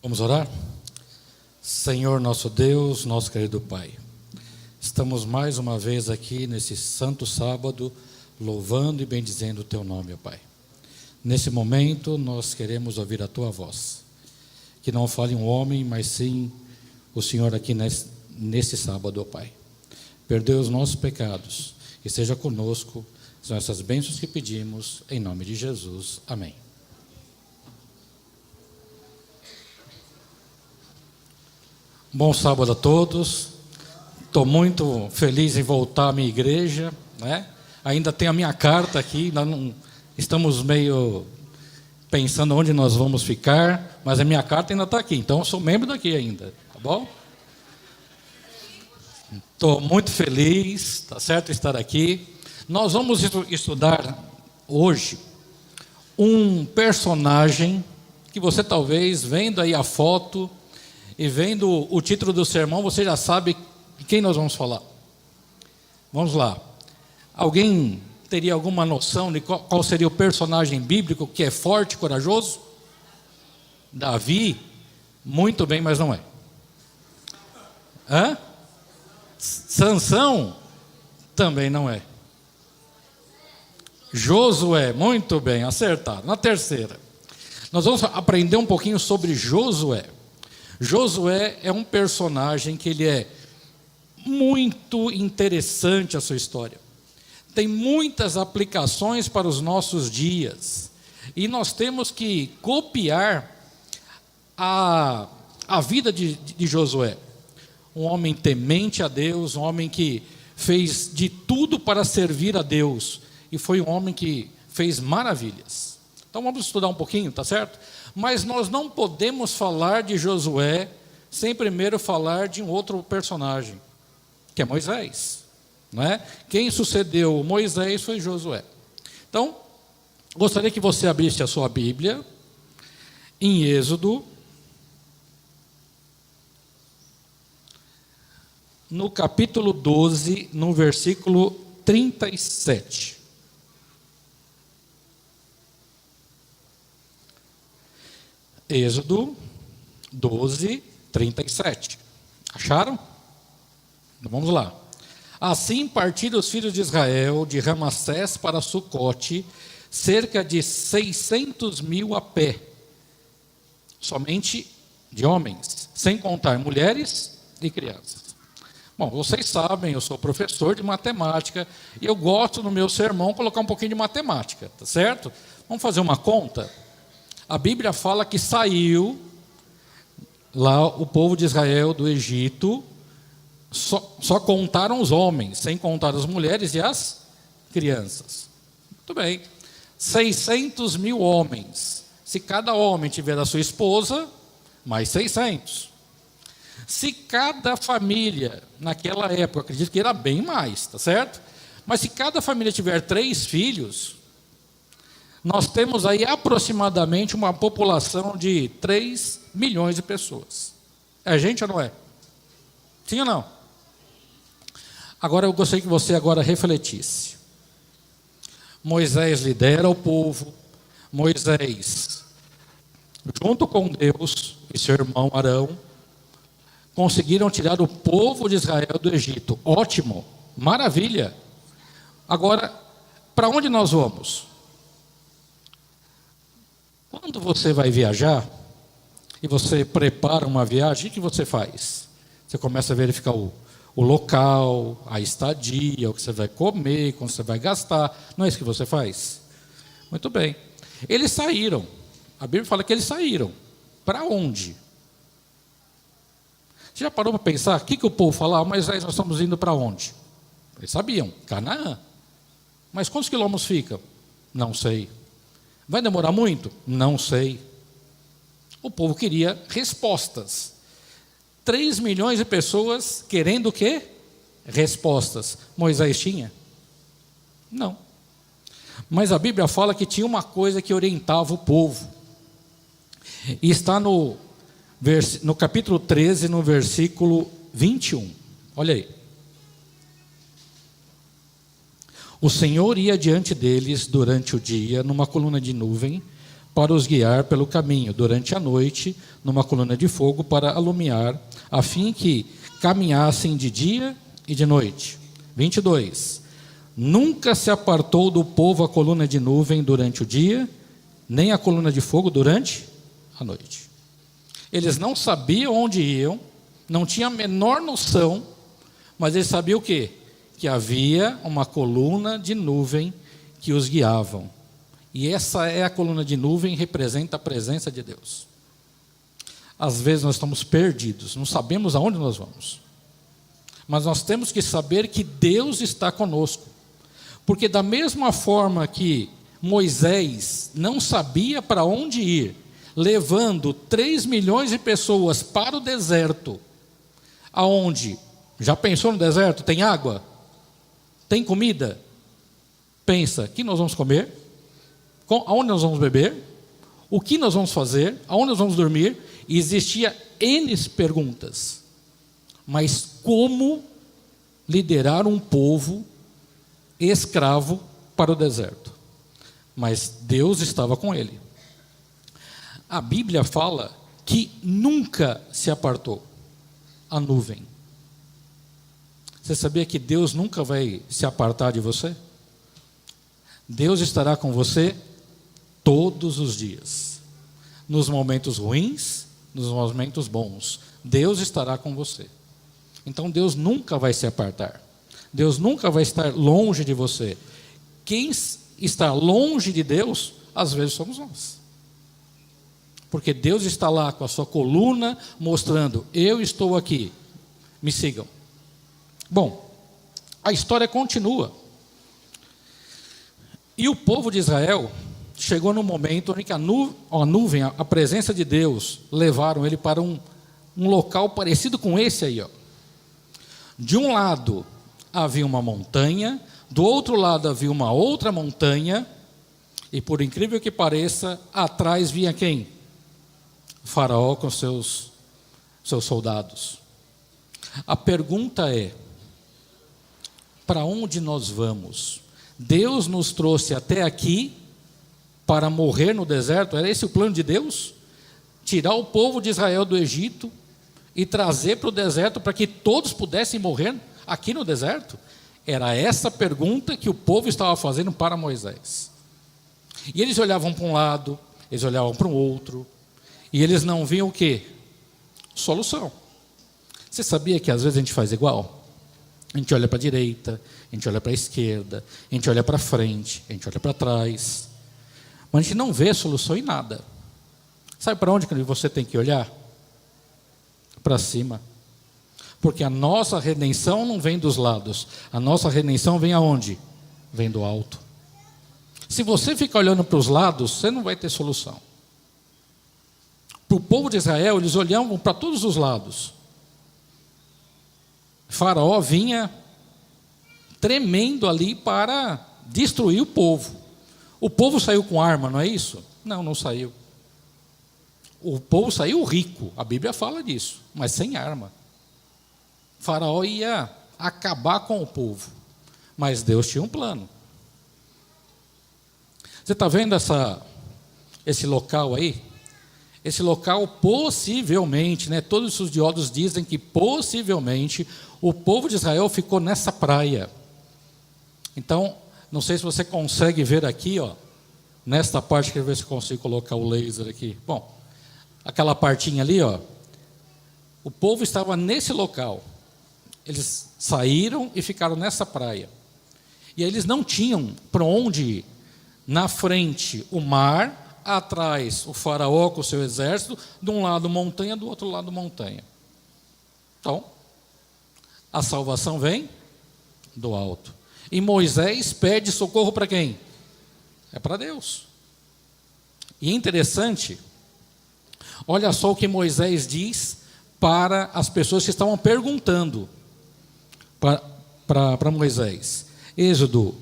Vamos orar? Senhor nosso Deus, nosso querido Pai, estamos mais uma vez aqui nesse santo sábado, louvando e bendizendo o Teu nome, ó Pai. Nesse momento nós queremos ouvir a Tua voz, que não fale um homem, mas sim o Senhor aqui nesse sábado, ó Pai. Perdoe os nossos pecados e seja conosco, são essas bênçãos que pedimos, em nome de Jesus, amém. Bom sábado a todos. Estou muito feliz em voltar à minha igreja, né? Ainda tenho a minha carta aqui, nós não, estamos meio pensando onde nós vamos ficar, mas a minha carta ainda está aqui, então eu sou membro daqui ainda, tá bom? Estou muito feliz, tá certo, estar aqui. Nós vamos estudar hoje um personagem que você talvez, vendo aí a foto e vendo o título do sermão, você já sabe de quem nós vamos falar. Vamos lá. Alguém teria alguma noção de qual seria o personagem bíblico que é forte e corajoso? Davi? Muito bem, mas não é. Hã? Sansão? Também não é. Josué? Muito bem, acertado. Na terceira, nós vamos aprender um pouquinho sobre Josué. Josué é um personagem que ele é muito interessante a sua história. Tem muitas aplicações para os nossos dias. E nós temos que copiar a vida de Josué. Um homem temente a Deus, um homem que fez de tudo para servir a Deus. E foi um homem que fez maravilhas. Então vamos estudar um pouquinho, tá certo? Mas nós não podemos falar de Josué sem primeiro falar de um outro personagem, que é Moisés, não é? Quem sucedeu Moisés foi Josué. Então, gostaria que você abrisse a sua Bíblia em Êxodo, no capítulo 12, no versículo 37. Êxodo 12, 37. Acharam? Então vamos lá. Assim partiram os filhos de Israel de Ramassés para Sucote, cerca de 600.000 a pé, somente de homens, sem contar mulheres e crianças. Bom, vocês sabem, eu sou professor de matemática e eu gosto no meu sermão colocar um pouquinho de matemática, tá certo? Vamos fazer uma conta? A Bíblia fala que saiu lá o povo de Israel do Egito, só contaram os homens, sem contar as mulheres e as crianças. Muito bem, 600.000 homens. Se cada homem tiver a sua esposa, mais 600. Se cada família, naquela época, acredito que era bem mais, tá certo? Mas se cada família tiver 3 filhos, nós temos aí aproximadamente uma população de 3 milhões de pessoas. É gente ou não é? Sim ou não? Agora eu gostaria que você agora refletisse. Moisés lidera o povo. Moisés, junto com Deus e seu irmão Arão, conseguiram tirar o povo de Israel do Egito. Ótimo, maravilha. Agora, para onde nós vamos? Quando você vai viajar e você prepara uma viagem, o que você faz? Você começa a verificar o local, a estadia, o que você vai comer, quanto você vai gastar. Não é isso que você faz? Muito bem. Eles saíram. A Bíblia fala que eles saíram. Para onde? Você já parou para pensar? O que o povo fala? Mas nós estamos indo para onde? Eles sabiam. Canaã. Mas quantos quilômetros fica? Não sei. Vai demorar muito? Não sei. O povo queria respostas. 3 milhões de pessoas querendo o quê? Respostas. Moisés tinha? Não. Mas a Bíblia fala que tinha uma coisa que orientava o povo. E está no capítulo 13, no versículo 21. Olha aí. O Senhor ia diante deles durante o dia, numa coluna de nuvem, para os guiar pelo caminho durante a noite, numa coluna de fogo para alumiar, a fim que caminhassem de dia e de noite. 22. Nunca se apartou do povo a coluna de nuvem durante o dia, nem a coluna de fogo durante a noite. Eles não sabiam onde iam, não tinham a menor noção, mas eles sabiam o quê? Que havia uma coluna de nuvem que os guiavam. E essa é a coluna de nuvem, representa a presença de Deus. Às vezes nós estamos perdidos, não sabemos aonde nós vamos. Mas nós temos que saber que Deus está conosco. Porque da mesma forma que Moisés não sabia para onde ir, levando 3 milhões de pessoas para o deserto, aonde, já pensou no deserto? Tem água? Tem comida? Pensa, o que nós vamos comer? Aonde nós vamos beber? O que nós vamos fazer? Aonde nós vamos dormir? E existia N perguntas. Mas como liderar um povo escravo para o deserto? Mas Deus estava com ele. A Bíblia fala que nunca se apartou a nuvem. Você sabia que Deus nunca vai se apartar de você? Deus estará com você todos os dias. Nos momentos ruins, nos momentos bons. Deus estará com você. Então Deus nunca vai se apartar. Deus nunca vai estar longe de você. Quem está longe de Deus, às vezes somos nós. Porque Deus está lá com a sua coluna, mostrando, eu estou aqui, me sigam. Bom, a história continua. E o povo de Israel chegou no momento em que a nuvem, a presença de Deus, levaram ele para um local parecido com esse aí, ó. De um lado havia uma montanha, do outro lado havia uma outra montanha, e por incrível que pareça, atrás vinha quem? Faraó com seus soldados. A pergunta é: para onde nós vamos? Deus nos trouxe até aqui para morrer no deserto? Era esse o plano de Deus? Tirar o povo de Israel do Egito e trazer para o deserto para que todos pudessem morrer aqui no deserto? Era essa pergunta que o povo estava fazendo para Moisés. E eles olhavam para um lado, eles olhavam para o outro, e eles não viam o quê? Solução. Você sabia que às vezes a gente faz igual? A gente olha para a direita, a gente olha para a esquerda, a gente olha para frente, a gente olha para trás, mas a gente não vê solução em nada. Sabe para onde que você tem que olhar? Para cima. Porque a nossa redenção não vem dos lados, a nossa redenção vem aonde? Vem do alto. Se você ficar olhando para os lados, você não vai ter solução. Para o povo de Israel, eles olhavam para todos os lados. Faraó vinha tremendo ali para destruir o povo. O povo saiu com arma, não é isso? Não, não saiu. O povo saiu rico, a Bíblia fala disso, mas sem arma. Faraó ia acabar com o povo, mas Deus tinha um plano. Você está vendo esse local aí? Esse local possivelmente, todos os estudiosos dizem que possivelmente o povo de Israel ficou nessa praia. Então, não sei se você consegue ver aqui, ó, nesta parte, quero ver se consigo colocar o laser aqui. Bom, aquela partinha ali, ó, o povo estava nesse local. Eles saíram e ficaram nessa praia. E aí eles não tinham para onde ir. Na frente, o mar. Atrás, o faraó com o seu exército, de um lado montanha, do outro lado montanha. Então, a salvação vem do alto. E Moisés pede socorro para quem? É para Deus. E é interessante, olha só o que Moisés diz para as pessoas que estavam perguntando para Moisés. Êxodo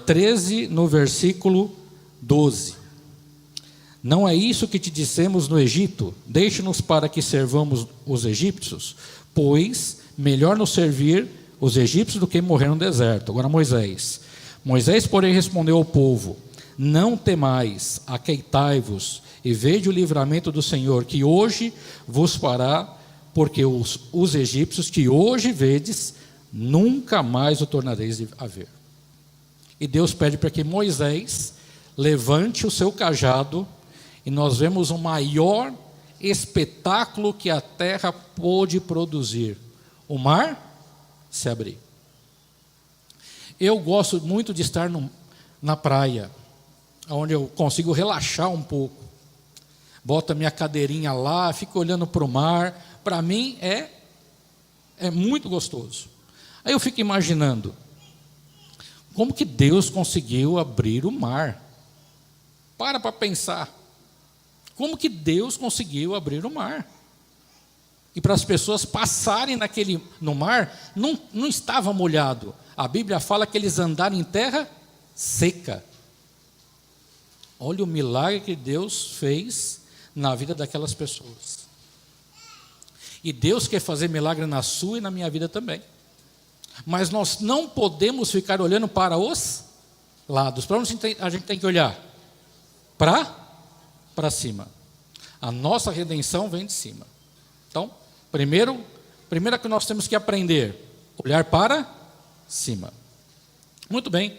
13, no versículo 12. Não é isso que te dissemos no Egito? Deixe-nos para que servamos os egípcios, pois melhor nos servir os egípcios do que morrer no deserto. Agora Moisés, porém, respondeu ao povo: não temais, aqueitai-vos, e vede o livramento do Senhor, que hoje vos fará, porque os egípcios que hoje vedes, nunca mais o tornareis a ver. E Deus pede para que Moisés levante o seu cajado, e nós vemos o maior espetáculo que a terra pôde produzir: o mar se abrir. Eu gosto muito de estar na praia, onde eu consigo relaxar um pouco. Boto a minha cadeirinha lá, fico olhando para o mar. Para mim é muito gostoso. Aí eu fico imaginando, como que Deus conseguiu abrir o mar? Para pensar. Como que Deus conseguiu abrir o mar? E para as pessoas passarem no mar, não estava molhado. A Bíblia fala que eles andaram em terra seca. Olha o milagre que Deus fez na vida daquelas pessoas. E Deus quer fazer milagre na sua e na minha vida também. Mas nós não podemos ficar olhando para os lados. Para onde a gente tem que olhar? Para cima. A nossa redenção vem de cima. Então, primeiro que nós temos que aprender, olhar para cima. Muito bem.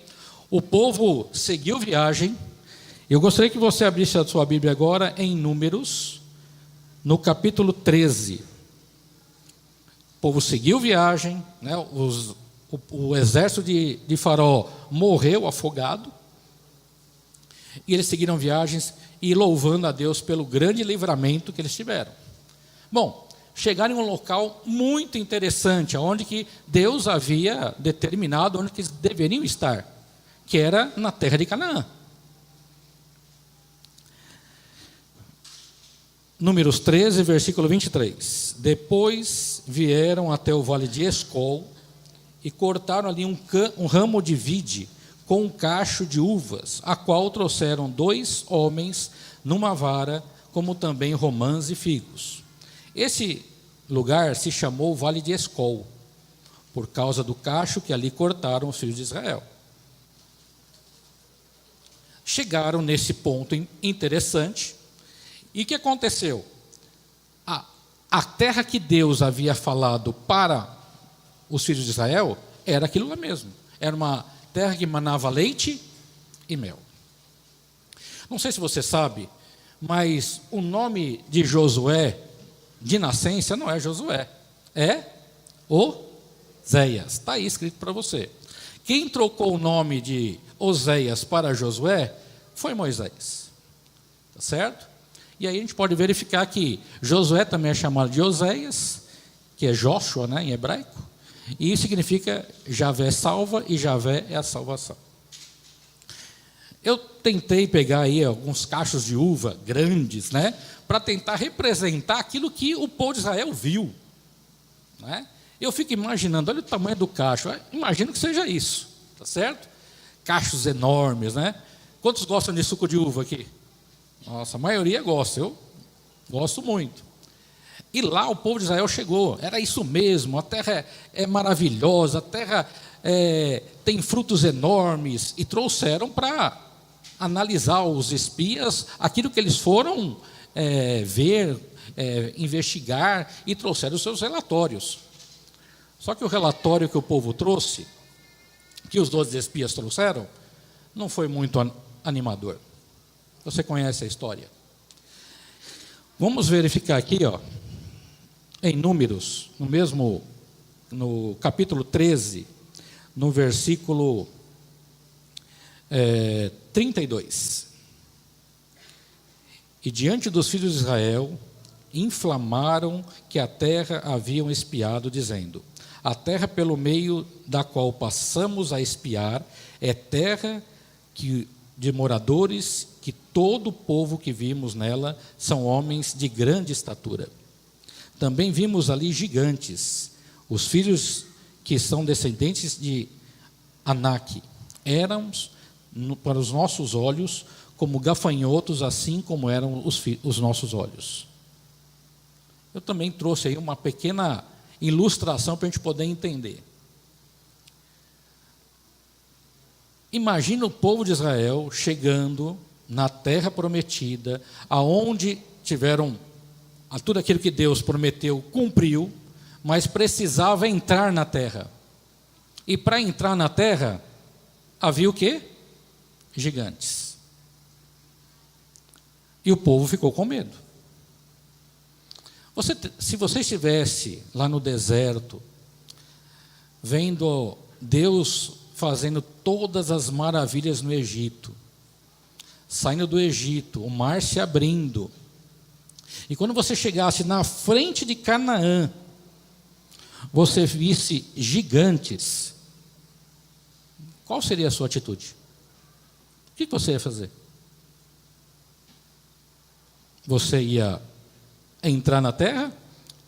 O povo seguiu viagem. Eu gostaria que você abrisse a sua Bíblia agora em Números, no capítulo 13. O povo seguiu viagem, né? O exército de Faraó morreu afogado, e eles seguiram viagens e louvando a Deus pelo grande livramento que eles tiveram. Bom, chegaram em um local muito interessante, onde que Deus havia determinado onde que eles deveriam estar, que era na terra de Canaã. Números 13, versículo 23. Depois vieram até o vale de Escol e cortaram ali um ramo de vide com um cacho de uvas, a qual trouxeram 2 homens numa vara, como também romãs e figos. Esse lugar se chamou Vale de Escol, por causa do cacho que ali cortaram os filhos de Israel. Chegaram nesse ponto interessante. E o que aconteceu? A terra que Deus havia falado para os filhos de Israel era aquilo lá mesmo. Era uma terra que manava leite e mel. Não sei se você sabe, mas o nome de Josué, de nascença, não é Josué, é Oséias. Está aí escrito para você. Quem trocou o nome de Oséias para Josué foi Moisés. Tá certo? E aí a gente pode verificar que Josué também é chamado de Oséias, que é Joshua, né, em hebraico, e isso significa Javé salva, e Javé é a salvação. Eu tentei pegar aí alguns cachos de uva grandes, né, para tentar representar aquilo que o povo de Israel viu, né? Eu fico imaginando, olha o tamanho do cacho, imagino que seja isso, tá certo? Cachos enormes, né? Quantos gostam de suco de uva aqui? Nossa, a maioria gosta, eu gosto muito. E lá o povo de Israel chegou, era isso mesmo, a terra é maravilhosa, a terra tem frutos enormes, e trouxeram para analisar os espias aquilo que eles foram ver, investigar, e trouxeram os seus relatórios. Só que o relatório que o povo trouxe, que os 12 espias trouxeram, não foi muito animador. Você conhece a história. Vamos verificar aqui, em Números, no capítulo 13, no versículo 32. E diante dos filhos de Israel, inflamaram que a terra haviam espiado, dizendo: a terra pelo meio da qual passamos a espiar é terra de moradores, que todo o povo que vimos nela são homens de grande estatura. Também vimos ali gigantes, os filhos que são descendentes de Anak. Éramos, para os nossos olhos, como gafanhotos, assim como eram os nossos olhos. Eu também trouxe aí uma pequena ilustração para a gente poder entender. Imagina o povo de Israel chegando na terra prometida, aonde tiveram tudo aquilo que Deus prometeu, cumpriu, mas precisava entrar na terra. E para entrar na terra, havia o quê? Gigantes. E o povo ficou com medo. Se você estivesse lá no deserto, vendo Deus fazendo todas as maravilhas no Egito, saindo do Egito, o mar se abrindo, e quando você chegasse na frente de Canaã, você visse gigantes, qual seria a sua atitude? O que você ia fazer? Você ia entrar na terra?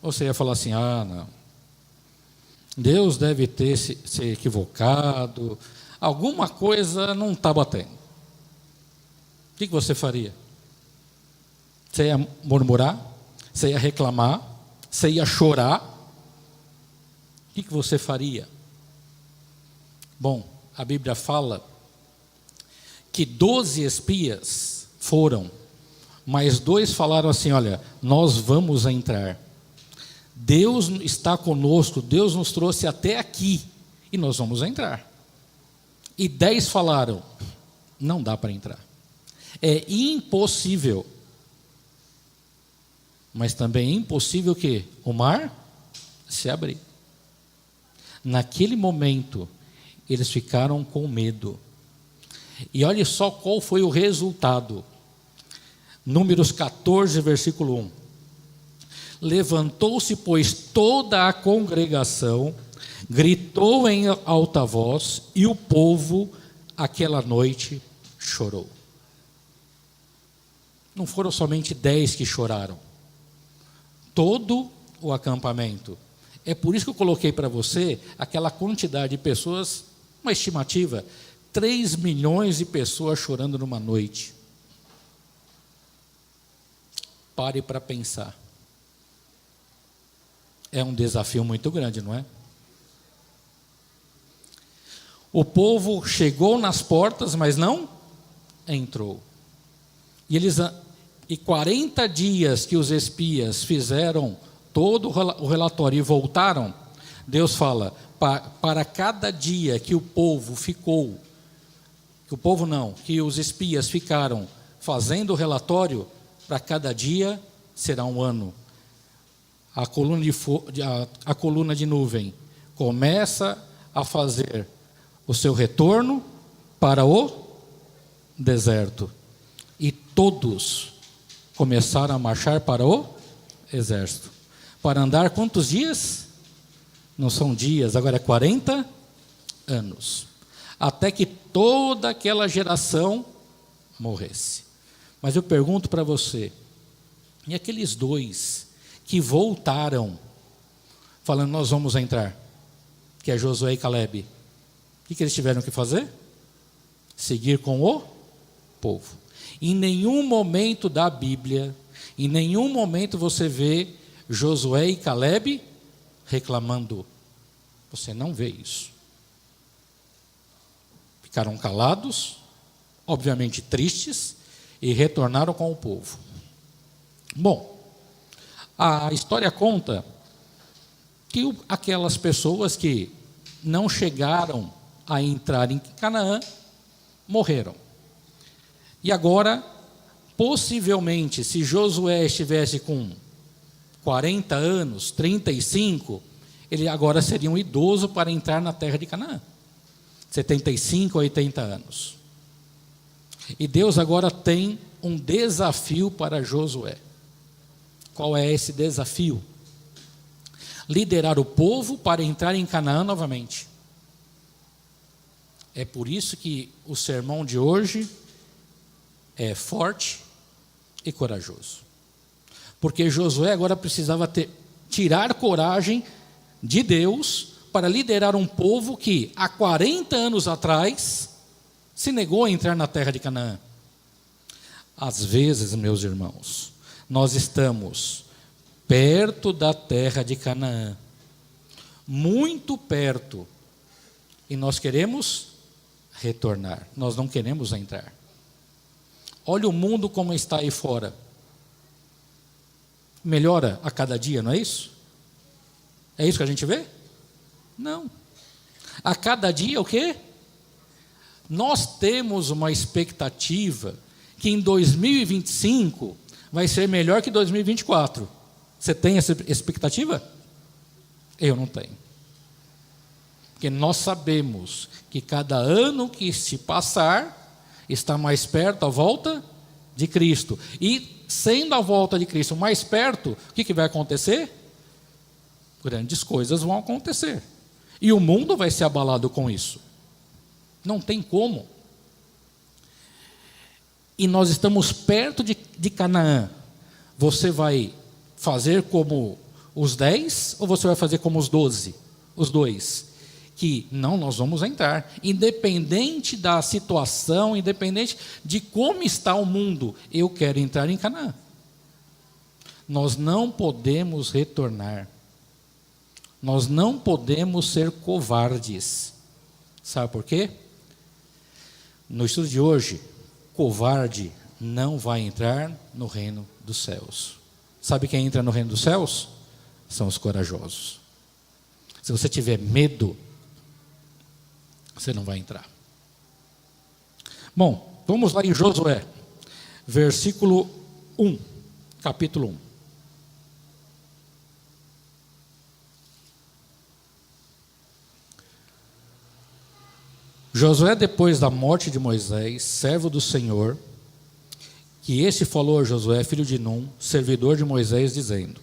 Ou você ia falar assim, não, Deus deve ter se equivocado, alguma coisa não está batendo. O que você faria? Você ia murmurar? Você ia reclamar? Você ia chorar? O que você faria? Bom, a Bíblia fala que 12 espias foram, mas 2 falaram assim, olha, nós vamos entrar. Deus está conosco, Deus nos trouxe até aqui, e nós vamos entrar. E 10 falaram, não dá para entrar. É impossível. Mas também é impossível que o mar se abrir. Naquele momento, eles ficaram com medo. E olha só qual foi o resultado. Números 14, versículo 1. Levantou-se, pois, toda a congregação, gritou em alta voz, e o povo, aquela noite, chorou. Não foram somente 10 que choraram. Todo o acampamento. É por isso que eu coloquei para você aquela quantidade de pessoas, uma estimativa, 3 milhões de pessoas chorando numa noite. Pare para pensar. É um desafio muito grande, não é? O povo chegou nas portas, mas não entrou. E 40 dias que os espias fizeram todo o relatório e voltaram, Deus fala, para cada dia que o povo ficou, que os espias ficaram fazendo o relatório, para cada dia será um ano. A coluna de nuvem começa a fazer o seu retorno para o deserto. E todos começaram a marchar para o exército. Para andar quantos dias? Não são dias, agora é 40 anos. Até que toda aquela geração morresse. Mas eu pergunto para você, e aqueles 2 que voltaram, falando, nós vamos entrar, que é Josué e Calebe, o que eles tiveram que fazer? Seguir com o povo. Em nenhum momento da Bíblia, em nenhum momento você vê Josué e Calebe reclamando. Você não vê isso. Ficaram calados, obviamente tristes, e retornaram com o povo. Bom, a história conta que aquelas pessoas que não chegaram a entrar em Canaã morreram. E agora, possivelmente, se Josué estivesse com 40 anos, 35, ele agora seria um idoso para entrar na terra de Canaã. 75, 80 anos. E Deus agora tem um desafio para Josué. Qual é esse desafio? Liderar o povo para entrar em Canaã novamente. É por isso que o sermão de hoje é forte e corajoso. Porque Josué agora precisava tirar coragem de Deus para liderar um povo que há 40 anos atrás se negou a entrar na terra de Canaã. Às vezes, meus irmãos, nós estamos perto da terra de Canaã, muito perto, e nós queremos retornar. Nós não queremos entrar. Olha o mundo como está aí fora. Melhora a cada dia, não é isso? É isso que a gente vê? Não. A cada dia o quê? Nós temos uma expectativa que em 2025 vai ser melhor que 2024. Você tem essa expectativa? Eu não tenho. Porque nós sabemos que cada ano que se passar está mais perto a volta de Cristo. E sendo a volta de Cristo mais perto, o que vai acontecer? Grandes coisas vão acontecer. E o mundo vai ser abalado com isso. Não tem como. E nós estamos perto de Canaã. Você vai fazer como os 10 ou você vai fazer como os 12? Os dois. Que não, nós vamos entrar. Independente da situação, independente de como está o mundo, eu quero entrar em Canaã. Nós não podemos retornar. Nós não podemos ser covardes. Sabe por quê? No estudo de hoje, covarde não vai entrar no reino dos céus. Sabe quem entra no reino dos céus? São os corajosos. Se você tiver medo, você não vai entrar. Bom, vamos lá em Josué, versículo 1, capítulo 1. Josué, depois da morte de Moisés, servo do Senhor, que este falou a Josué, filho de Num, servidor de Moisés, dizendo: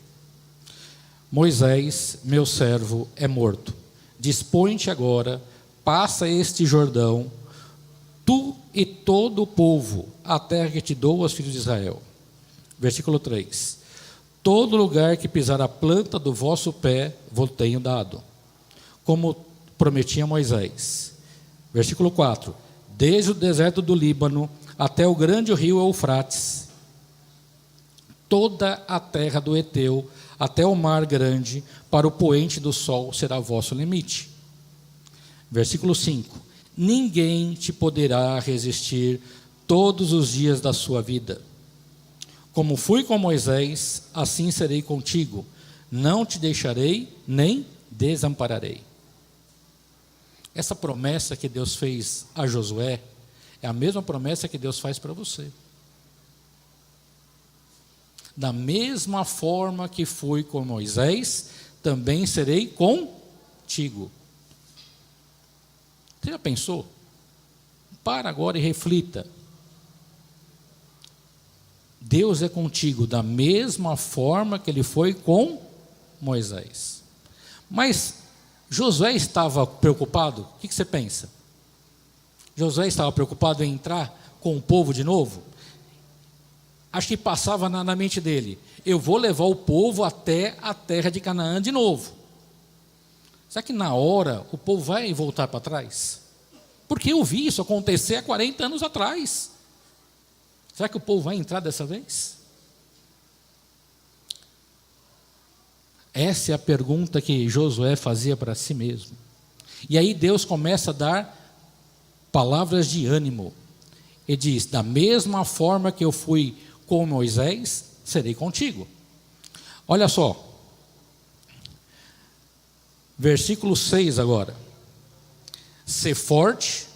Moisés, meu servo, é morto. Dispõe-te agora, passa este Jordão, tu e todo o povo, a terra que te dou aos filhos de Israel. Versículo 3. Todo lugar que pisar a planta do vosso pé, vos tenho dado, como prometi a Moisés. Versículo 4. Desde o deserto do Líbano até o grande rio Eufrates, toda a terra do Eteu, até o mar grande, para o poente do sol será vosso limite. Versículo 5. Ninguém te poderá resistir todos os dias da sua vida. Como fui com Moisés, assim serei contigo. Não te deixarei, nem desampararei. Essa promessa que Deus fez a Josué é a mesma promessa que Deus faz para você. Da mesma forma que fui com Moisés, também serei contigo. Você já pensou? Para agora e reflita. Deus é contigo da mesma forma que Ele foi com Moisés. Mas Josué estava preocupado? O que você pensa? Josué estava preocupado em entrar com o povo de novo? Acho que passava na mente dele: eu vou levar o povo até a terra de Canaã de novo. Será que na hora o povo vai voltar para trás? Porque eu vi isso acontecer há 40 anos atrás. Será que o povo vai entrar dessa vez? Essa é a pergunta que Josué fazia para si mesmo. E aí Deus começa a dar palavras de ânimo. Ele diz: da mesma forma que eu fui com Moisés, serei contigo. Olha só. Versículo 6 agora. Sê forte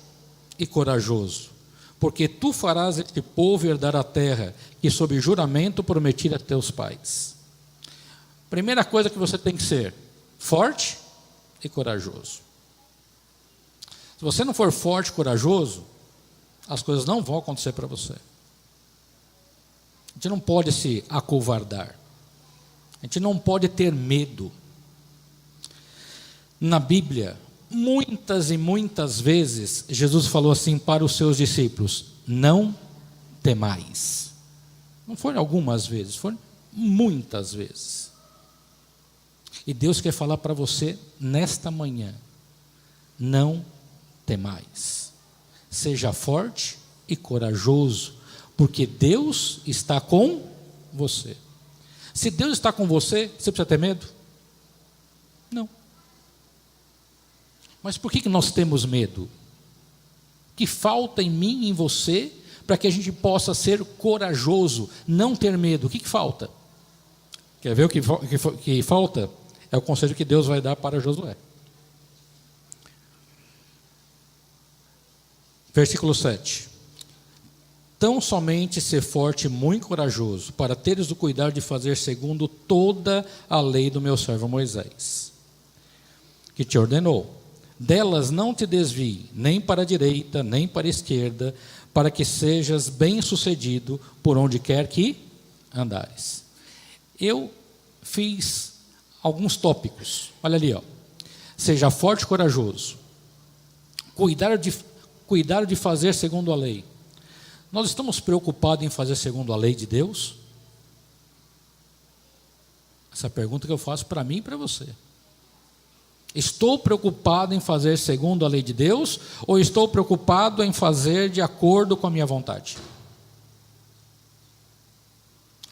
e corajoso, porque tu farás este povo herdar a terra que sob juramento prometi a teus pais. Primeira coisa que você tem que ser: forte e corajoso. Se você não for forte e corajoso, as coisas não vão acontecer para você. A gente não pode se acovardar. A gente não pode ter medo. Na Bíblia, muitas e muitas vezes, Jesus falou assim para os seus discípulos: não temais. Não foram algumas vezes, foram muitas vezes. E Deus quer falar para você nesta manhã: não temais. Seja forte e corajoso, porque Deus está com você. Se Deus está com você, você precisa ter medo? Não. Mas por que nós temos medo? que falta em mim e em você, para que a gente possa ser corajoso, não ter medo? O que falta? Quer ver o que falta? É o conselho que Deus vai dar para Josué. Versículo 7. Tão somente ser forte e muito corajoso, para teres o cuidado de fazer segundo toda a lei do meu servo Moisés, que te ordenou. Delas não te desvie, nem para a direita, nem para a esquerda, para que sejas bem-sucedido por onde quer que andares. Eu fiz alguns tópicos. Olha ali, ó. Seja forte e corajoso. Cuidar de fazer segundo a lei. Nós estamos preocupados em fazer segundo a lei de Deus? Essa pergunta que eu faço para mim e para você. Estou preocupado em fazer segundo a lei de Deus, ou estou preocupado em fazer de acordo com a minha vontade?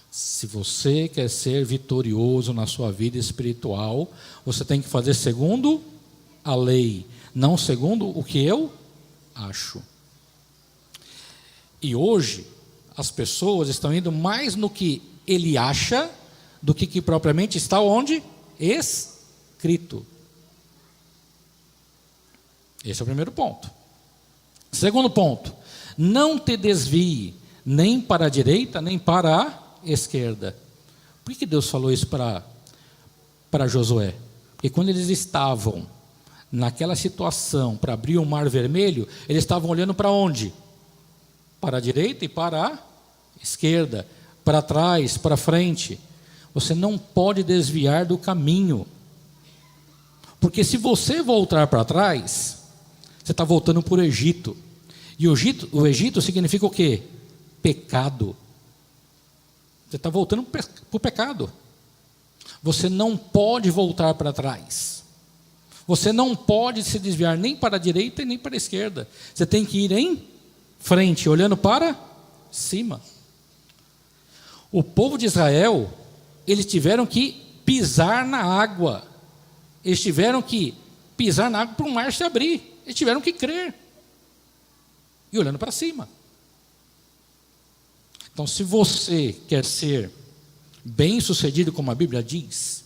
Se você quer ser vitorioso na sua vida espiritual, você tem que fazer segundo a lei, não segundo o que eu acho. E hoje, as pessoas estão indo mais no que ele acha, do que propriamente está onde? Escrito. Esse é o primeiro ponto. Segundo ponto, não te desvie nem para a direita, nem para a esquerda. Por que Deus falou isso para Josué? Porque quando eles estavam naquela situação para abrir o Mar Vermelho, eles estavam olhando para onde? Para a direita e para a esquerda, para trás, para frente. Você não pode desviar do caminho, porque se você voltar para trás, você está voltando para o Egito. E o Egito significa o quê? Pecado. Você está voltando para o pecado. Você não pode voltar para trás. Você não pode se desviar nem para a direita e nem para a esquerda. Você tem que ir em frente, olhando para cima. O povo de Israel, eles tiveram que pisar na água. Eles tiveram que pisar na água para o mar se abrir. Eles tiveram que crer. E olhando para cima. Então, se você quer ser bem-sucedido, como a Bíblia diz,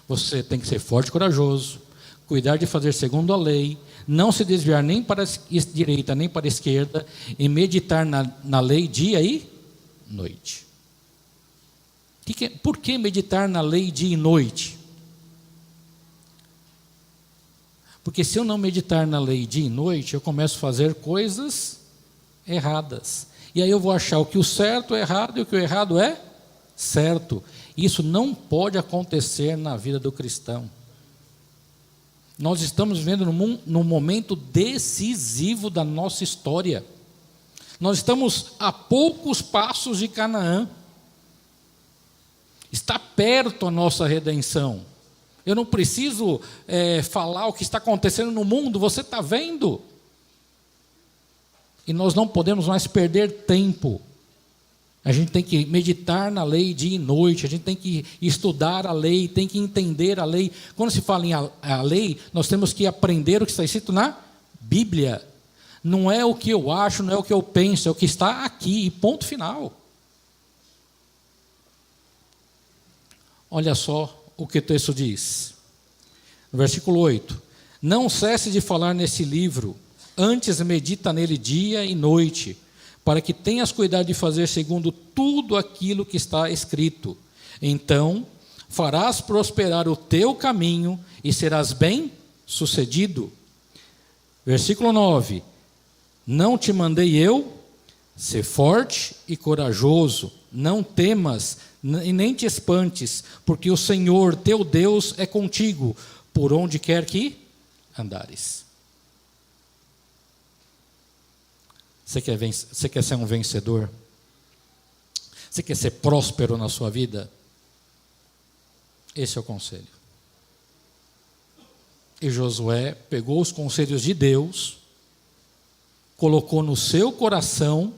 você tem que ser forte e corajoso, cuidar de fazer segundo a lei, não se desviar nem para a direita nem para a esquerda, e meditar na lei dia e noite. Por que meditar na lei dia e noite? Porque se eu não meditar na lei dia e noite, eu começo a fazer coisas erradas. E aí eu vou achar o que o certo é errado e o que o errado é certo. Isso não pode acontecer na vida do cristão. Nós estamos vivendo num momento decisivo da nossa história. Nós estamos a poucos passos de Canaã. Está perto a nossa redenção. Eu não preciso falar o que está acontecendo no mundo, você está vendo. E nós não podemos mais perder tempo. A gente tem que meditar na lei dia e noite, a gente tem que estudar a lei, tem que entender a lei. Quando se fala em a lei, nós temos que aprender o que está escrito na Bíblia. Não é o que eu acho, não é o que eu penso, é o que está aqui, e ponto final. Olha só o que o texto diz. No versículo 8. Não cesse de falar nesse livro, antes medita nele dia e noite, para que tenhas cuidado de fazer segundo tudo aquilo que está escrito. Então farás prosperar o teu caminho e serás bem-sucedido. Versículo 9. Não te mandei eu? Ser forte e corajoso, não temas e nem te espantes, porque o Senhor teu Deus é contigo, por onde quer que andares. Você quer ser um vencedor? Você quer ser próspero na sua vida? Esse é o conselho. E Josué pegou os conselhos de Deus, colocou no seu coração,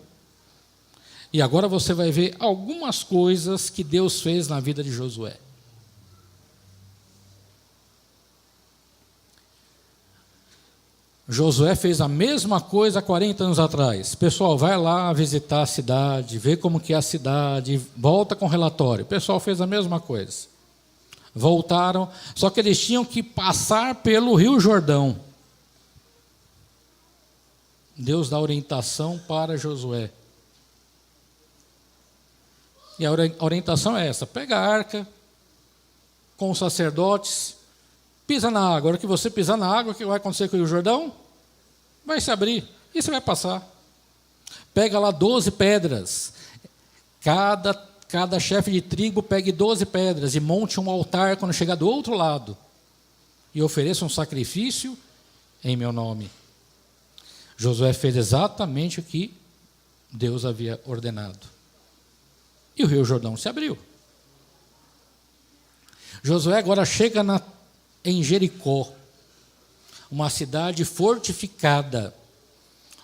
e agora você vai ver algumas coisas que Deus fez na vida de Josué. Josué fez a mesma coisa há 40 anos atrás. Pessoal, vai lá visitar a cidade, vê como que é a cidade, volta com relatório. O pessoal fez a mesma coisa. Voltaram, só que eles tinham que passar pelo Rio Jordão. Deus dá orientação para Josué. E a orientação é essa: pega a arca com os sacerdotes, pisa na água. A hora que você pisar na água, o que vai acontecer com o Rio Jordão? Vai se abrir e você vai passar. Pega lá 12 pedras. Cada chefe de tribo pegue 12 pedras e monte um altar quando chegar do outro lado. E ofereça um sacrifício em meu nome. Josué fez exatamente o que Deus havia ordenado. E o Rio Jordão se abriu. Josué agora chega em Jericó, uma cidade fortificada,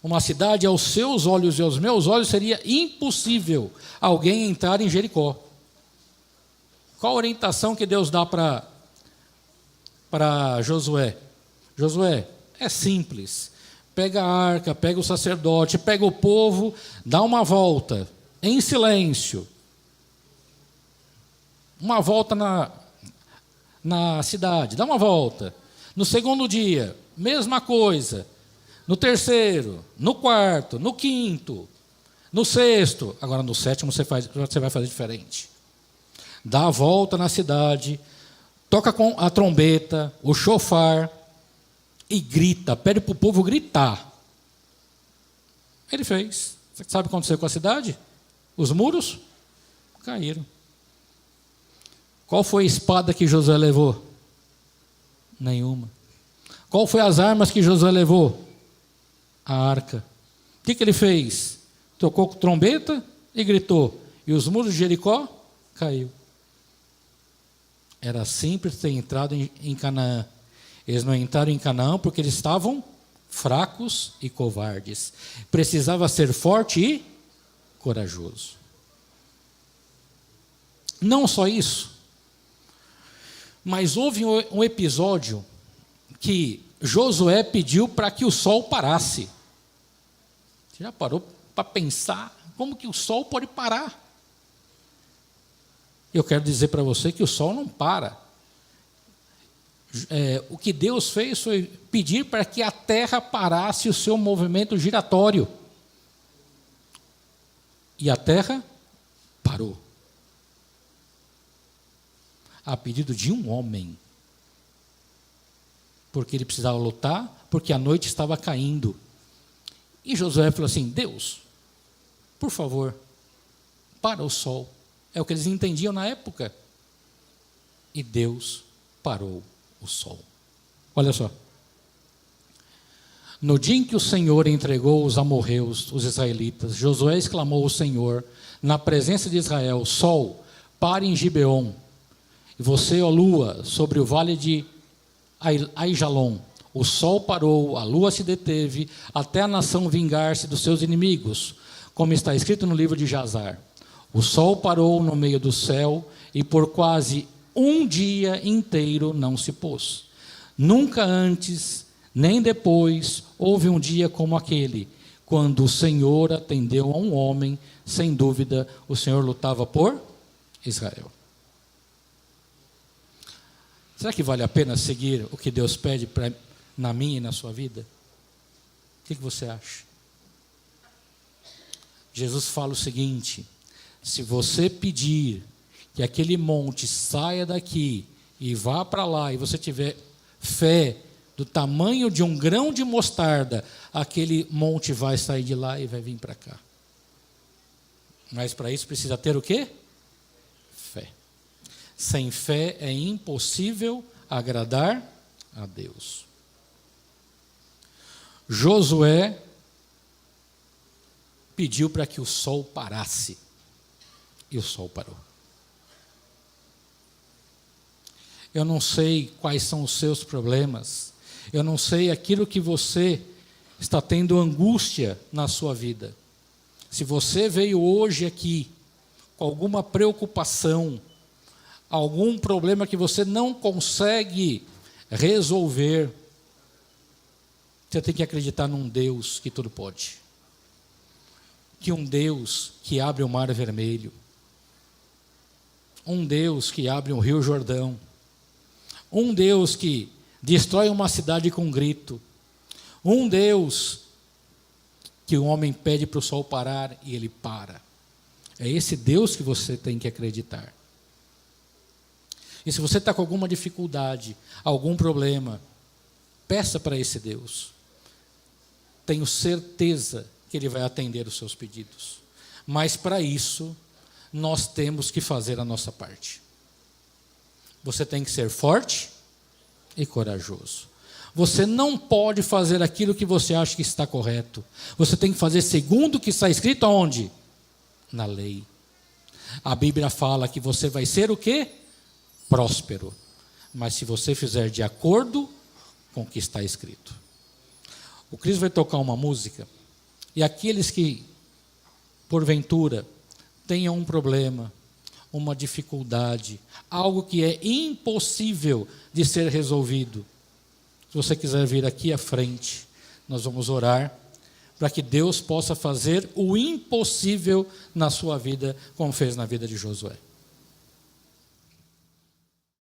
uma cidade aos seus olhos e aos meus olhos seria impossível alguém entrar em Jericó. Qual a orientação que Deus dá para Josué? Josué, é simples, pega a arca, pega o sacerdote, pega o povo, dá uma volta, em silêncio, uma volta na cidade, dá uma volta. No segundo dia, mesma coisa. No terceiro, no quarto, no quinto, no sexto. Agora no sétimo você vai fazer diferente. Dá a volta na cidade, toca com a trombeta, o chofar e grita, pede para o povo gritar. Ele fez. Você sabe o que aconteceu com a cidade? Os muros caíram. Qual foi a espada que Josué levou? Nenhuma. Qual foi as armas que Josué levou? A arca. O que ele fez? Tocou trombeta e gritou. E os muros de Jericó caiu. Era simples ter entrado em Canaã. Eles não entraram em Canaã porque eles estavam fracos e covardes. Precisava ser forte e corajoso. Não só isso, mas houve um episódio que Josué pediu para que o sol parasse. Você já parou para pensar como que o sol pode parar? Eu quero dizer para você que o sol não para. O que Deus fez foi pedir para que a terra parasse o seu movimento giratório. E a terra parou. A pedido de um homem. Porque ele precisava lutar, porque a noite estava caindo. E Josué falou assim: Deus, por favor, para o sol. É o que eles entendiam na época. E Deus parou o sol. Olha só. No dia em que o Senhor entregou os amorreus, os israelitas, Josué exclamou ao Senhor, na presença de Israel: Sol, pare em Gibeon. E você, ó lua, sobre o vale de Aijalon. O sol parou, a lua se deteve, até a nação vingar-se dos seus inimigos, como está escrito no livro de Jazar. O sol parou no meio do céu, e por quase um dia inteiro não se pôs. Nunca antes, nem depois, houve um dia como aquele, quando o Senhor atendeu a um homem. Sem dúvida, o Senhor lutava por Israel. Será que vale a pena seguir o que Deus pede na minha e na sua vida? O que você acha? Jesus fala o seguinte: se você pedir que aquele monte saia daqui e vá para lá, e você tiver fé do tamanho de um grão de mostarda, aquele monte vai sair de lá e vai vir para cá. Mas para isso precisa ter o quê? Fé. Sem fé é impossível agradar a Deus. Josué pediu para que o sol parasse. E o sol parou. Eu não sei quais são os seus problemas. Eu não sei aquilo que você está tendo angústia na sua vida. Se você veio hoje aqui com alguma preocupação, algum problema que você não consegue resolver, Você tem que acreditar num Deus que tudo pode. Que um Deus que abre o mar vermelho. Um Deus que abre o rio Jordão. Um Deus que destrói uma cidade com um grito. Um Deus que o homem pede para o sol parar e ele para. É esse Deus que você tem que acreditar. E se você está com alguma dificuldade, algum problema, peça para esse Deus. Tenho certeza que Ele vai atender os seus pedidos. Mas para isso, nós temos que fazer a nossa parte. Você tem que ser forte e corajoso. Você não pode fazer aquilo que você acha que está correto. Você tem que fazer segundo o que está escrito aonde? Na lei. A Bíblia fala que você vai ser o quê? Próspero. Mas se você fizer de acordo com o que está escrito. O Cris vai tocar uma música, e aqueles que, porventura, tenham um problema, uma dificuldade, algo que é impossível de ser resolvido, se você quiser vir aqui à frente, nós vamos orar para que Deus possa fazer o impossível na sua vida, como fez na vida de Josué.